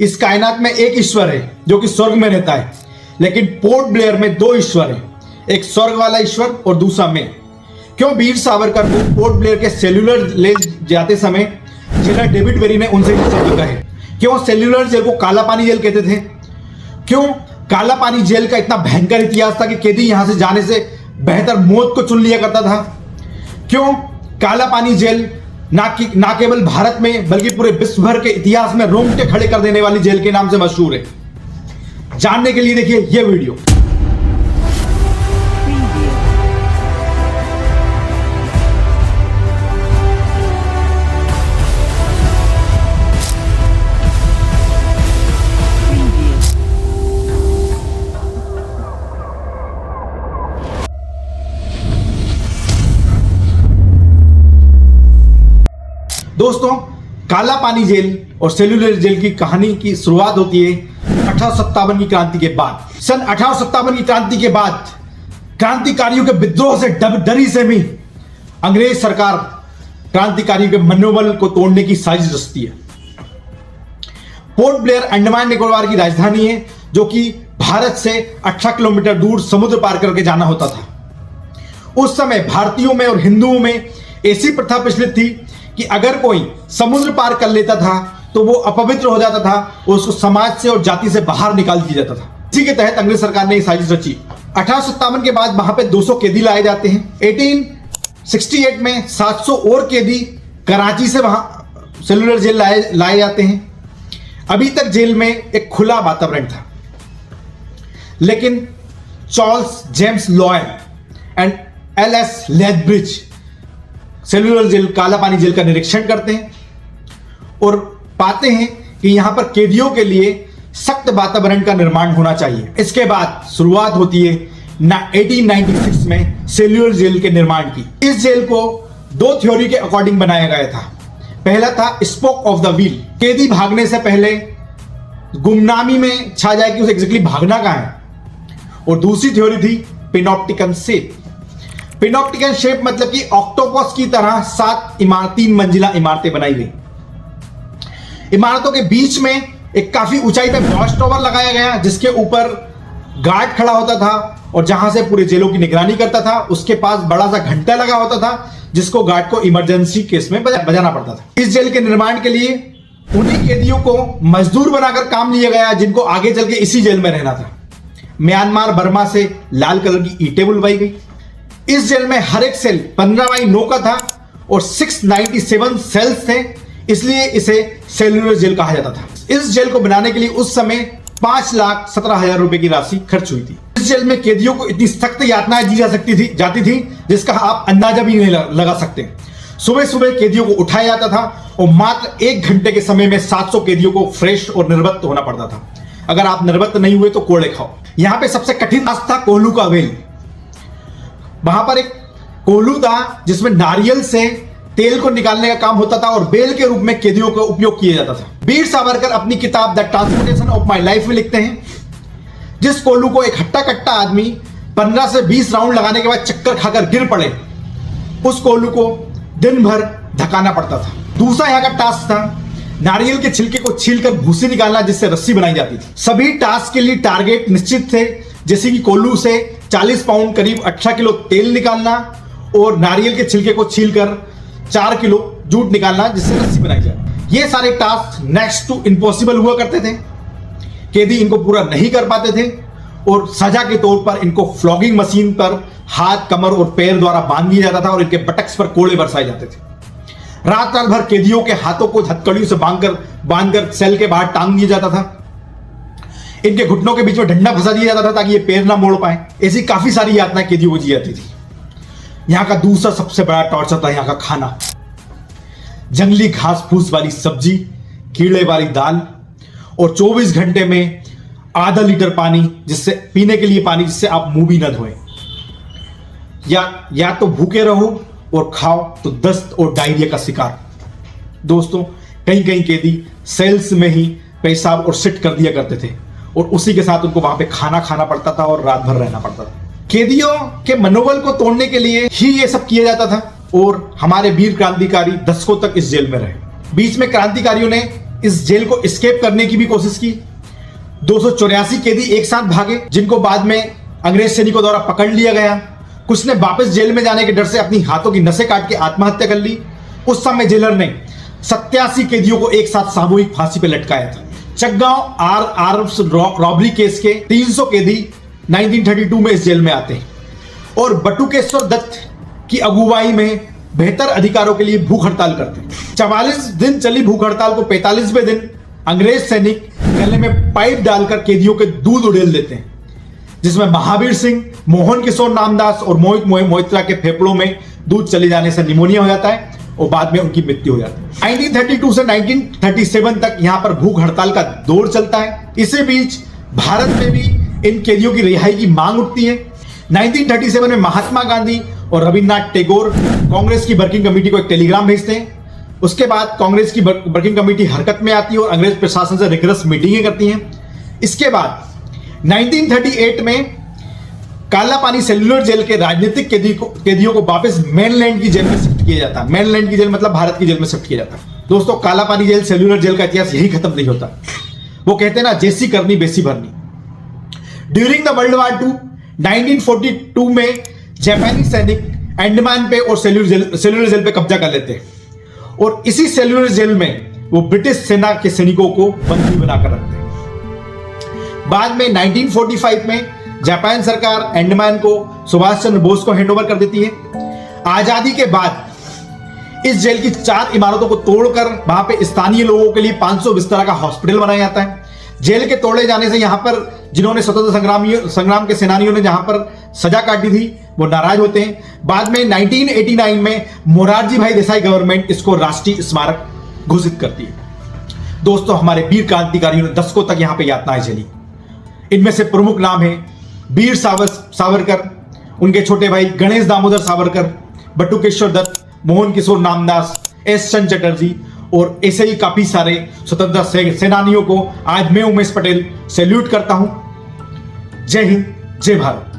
इस कायनात में एक ईश्वर है जो कि स्वर्ग में रहता है, लेकिन पोर्ट ब्लेयर में दो ईश्वर हैं, एक स्वर्ग वाला ईश्वर और दूसरा मैं। क्यों वीर सावरकर को पोर्ट ब्लेयर के सेल्यूलर ले जाते समय जेलर डेविड वेरी ने उनसे ये शब्द कहे? क्यों सेल्यूलर जेल को काला पानी जेल कहते थे? क्यों काला पानी जेल का इतना भयंकर इतिहास था कि कैदी यहां से जाने से बेहतर मौत को चुन लिया करता था? क्यों काला पानी जेल ना केवल भारत में बल्कि पूरे विश्व भर के इतिहास में रोंगटे खड़े कर देने वाली जेल के नाम से मशहूर है? जानने के लिए देखिए यह वीडियो। दोस्तों, काला पानी जेल और सेल्यूलर जेल की कहानी की शुरुआत होती है 1857 की क्रांति के बाद। सन 1857 की क्रांति के बाद क्रांतिकारियों के विद्रोह से डरी से भी अंग्रेज सरकार क्रांतिकारियों के मनोबल को तोड़ने की साजिश रचती है। पोर्ट ब्लेयर अंडमान निकोबार की राजधानी है, जो कि भारत से 18 किलोमीटर दूर समुद्र पार करके जाना होता था। उस समय भारतीयों में और हिंदुओं में ऐसी प्रथा प्रचलित थी कि अगर कोई समुद्र पार कर लेता था तो वो अपवित्र हो जाता था और उसको समाज से और जाति से बाहर निकाल दिया जाता था। इसी के तहत अंग्रेज सरकार ने साजिश रची। 1857 के बाद वहां पे 200 कैदी लाए जाते हैं। 1868 में 700 और कैदी कराची से वहां सेल्यूलर जेल लाए जाते हैं। अभी तक जेल में एक खुला वातावरण था, लेकिन Charles James loyal and LS. Lethbridge cellular jail, काला पानी जेल का निरीक्षण करते हैं और पाते हैं कि यहां पर कैदियों के लिए सख्त वातावरण का निर्माण होना चाहिए। इसके बाद शुरुआत होती है 1896 में सेल्यूलर जेल के निर्माण की। इस जेल को दो थ्योरी के अकॉर्डिंग बनाया गया था। पहला था स्पोक ऑफ द व्हील, कैदी भागने से पहले गुमनामी में छा जाए कि उसे एग्जैक्टली भागना कहां है। और दूसरी थ्योरी थी पिनॉप्टिकन शेप। पिनॉप्टिकन शेप मतलब कि ऑक्टोपस की तरह 3 मंजिला इमारतें बनाई गई। इमारतों के बीच में एक काफी ऊंचाई पे वॉच टावर लगाया गया, जिसके ऊपर गार्ड खड़ा होता था और जहां से पूरे जेलों की निगरानी करता था। उसके पास बड़ा सा घंटा लगा होता था, जिसको गार्ड को इमरजेंसी केस में बजाना पड़ता था। इस जेल के निर्माण के लिए उन्हीं कैदियों को मजदूर बनाकर काम लिया गया जिनको आगे चल के इसी जेल में रहना था। म्यांमार बर्मा से लाल कलर की ईंटें बुलवाई गई। इस जेल में हर एक सेल 15x9 का था और 697 सेल्स थे, इसलिए इसे सेल्यूलर जेल कहा जाता था। इस जेल को बनाने के लिए उस समय 5,17,000 रुपए की राशि खर्च हुई थी। इस जेल में कैदियों को इतनी सख्त यातनाएं दी जाती थी जिसका आप अंदाजा भी नहीं लगा सकते। सुबह सुबह कैदियों को उठाया जाता था और मात्र 1 घंटे के समय में 700 कैदियों को फ्रेश और निर्वत होना पड़ता था। अगर आप निर्वत नहीं हुए तो कोड़े खाओ। यहां पे सबसे कठिन टास्क था कोल्हू का वेल। वहां पर एक कोल्हू था जिसमें नारियल से तेल को निकालने का काम होता था और बेल के रूप में कैदियों का उपयोग किया जाता था। वीर सावरकर अपनी किताब the transportation of my life में लिखते हैं, जिस कोल्हू को एक हट्टा कट्टा आदमी 15 से 20 राउंड लगाने के बाद चक्कर खाकर गिर पड़े, उस कोल्हू को दिन भर धकाना पड़ता था। दूसरा यहाँ का टास्क था नारियल के छिलके को छीलकर भूसी निकालना, जिससे रस्सी बनाई जाती थी। सभी टास्क के लिए टारगेट निश्चित थे, जैसे कि कोल्हू से 40 पाउंड करीब 18 किलो तेल निकालना और नारियल के छिलके को छीलकर 4 किलो जूट निकालना, जिससे रस्सी बनाई जाए। ये सारे टास्क नेक्स्ट टू इम्पॉसिबल हुआ करते थे। कैदी इनको पूरा नहीं कर पाते थे और सजा के तौर पर इनको फ्लॉगिंग मशीन पर हाथ, कमर और पैर द्वारा बांध दिया जाता था और इनके बटक्स पर कोड़े बरसाए जाते थे। रात रात भर कैदियों के हाथों को हथकड़ियों से बांधकर सेल के बाहर टांग दिया जाता था। इनके घुटनों के बीच में डंडा फंसा दिया जाता था ताकि ये पैर ना मोड़ पाए। ऐसी काफी सारी यातनाएं कैदियों को दी जाती थी। यहां का दूसरा सबसे बड़ा टॉर्चर था यहां का खाना। जंगली घास फूस वाली सब्जी, कीड़े वाली दाल और 24 घंटे में आधा लीटर पानी, जिससे पीने के लिए पानी जिससे आप मुंह भी न धोएं। या तो भूखे रहो और खाओ तो दस्त और डायरिया का शिकार। दोस्तों, कहीं कहीं कैदी सेल्स में ही पेशाब और सिट कर दिया करते थे और उसी के साथ उनको वहां पे खाना खाना पड़ता था और रात भर रहना पड़ता था। कैदियों के मनोबल को तोड़ने के लिए ही ये सब किया जाता था और हमारे वीर क्रांतिकारी दशकों तक इस जेल में रहे। बीच में क्रांतिकारियों ने इस जेल को एस्केप करने की भी कोशिश की। 284 कैदी एक साथ भागे, जिनको बाद में अंग्रेज सैनिकों द्वारा पकड़ लिया गया। कुछ ने वापस जेल में जाने के डर से अपनी हाथों की नसें काट के आत्महत्या कर ली। उस समय जेलर ने 87 कैदियों को एक साथ सामूहिक फांसी पर लटकाया था। चकगांव आर्म्स रॉबरी केस के 300 कैदी 1932 में इस जेल में आते हैं और बटुकेश्वर दत्त की अगुवाई में बेहतर अधिकारों के लिए भूख हड़ताल करते हैं। 44 दिन चली भूख हड़ताल को 45वें दिन अंग्रेज सैनिक गले में पाइप डालकर कैदियों के दूध उड़ेल देते हैं, जिसमें महावीर सिंह, मोहन किशोर नामदास और मोहित मोहित्रा के फेफड़ों में दूध चले जाने से निमोनिया हो जाता है और बाद में उनकी मृत्यु हो जाती है। 1932 से 1937 तक यहां पर भूख हड़ताल का दौर चलता है। इसी बीच भारत में भी इन कैदियों की रिहाई की मांग उठती है। 1937 में महात्मा गांधी और रविन्द्रनाथ टैगोर कांग्रेस की वर्किंग कमेटी को एक टेलीग्राम भेजते हैं। उसके बाद कांग्रेस की वर्किंग कमेटी हरकत में आती है और अंग्रेज प्रशासन से रिगरस मीटिंगें करती हैं। इसके बाद 1938 में कालापानी सेल्युलर जेल के राजनीतिक कैदियों को वापस मेनलैंड की जेल में शिफ्ट किया जाता है। मेनलैंड की जेल मतलब भारत की जेल में शिफ्ट किया जाता है। दोस्तों, कालापानी जेल, सेल्युलर जेल का इतिहास यही खत्म नहीं होता। वो कहते हैं ना, जैसी करनी वैसी भरनी। During the world war II 1942 में जापानी सैनिक अंडमान पे और सेल्युलर जेल पे कब्जा कर लेते हैं और इसी सेल्युलर जेल में वो ब्रिटिश सेना के सैनिकों को बंदी बनाकर रखते हैं। बाद में 1945 में जापान सरकार अंडमान को सुभाष चंद्र बोस को हैंडओवर कर देती है। आजादी के बाद इस जेल की 4 इमारतों को तोड़कर वहां पे स्थानीय लोगों के लिए 500 बिस्तरा का हॉस्पिटल बनाया जाता है। जेल के तोड़े जाने से यहां पर जिन्होंने स्वतंत्र संग्राम के सेनानियों ने जहां पर सजा काटी थी, वो नाराज होते हैं। बाद में 1989 में मोरारजी भाई देसाई गवर्नमेंट इसको राष्ट्रीय स्मारक घोषित करती है। दोस्तों, हमारे वीर क्रांतिकारियों ने दशकों तक यहां पर यातनाएं झेली। इनमें से प्रमुख नाम है वीर सावरकर, उनके छोटे भाई गणेश दामोदर सावरकर, बटुकेश्वर दत्त, मोहन किशोर नामदास, एस चंद्र चटर्जी और ऐसे ही काफी सारे स्वतंत्रता सेनानियों को आज मैं उमेश पटेल सैल्यूट करता हूं। जय हिंद, जय भारत।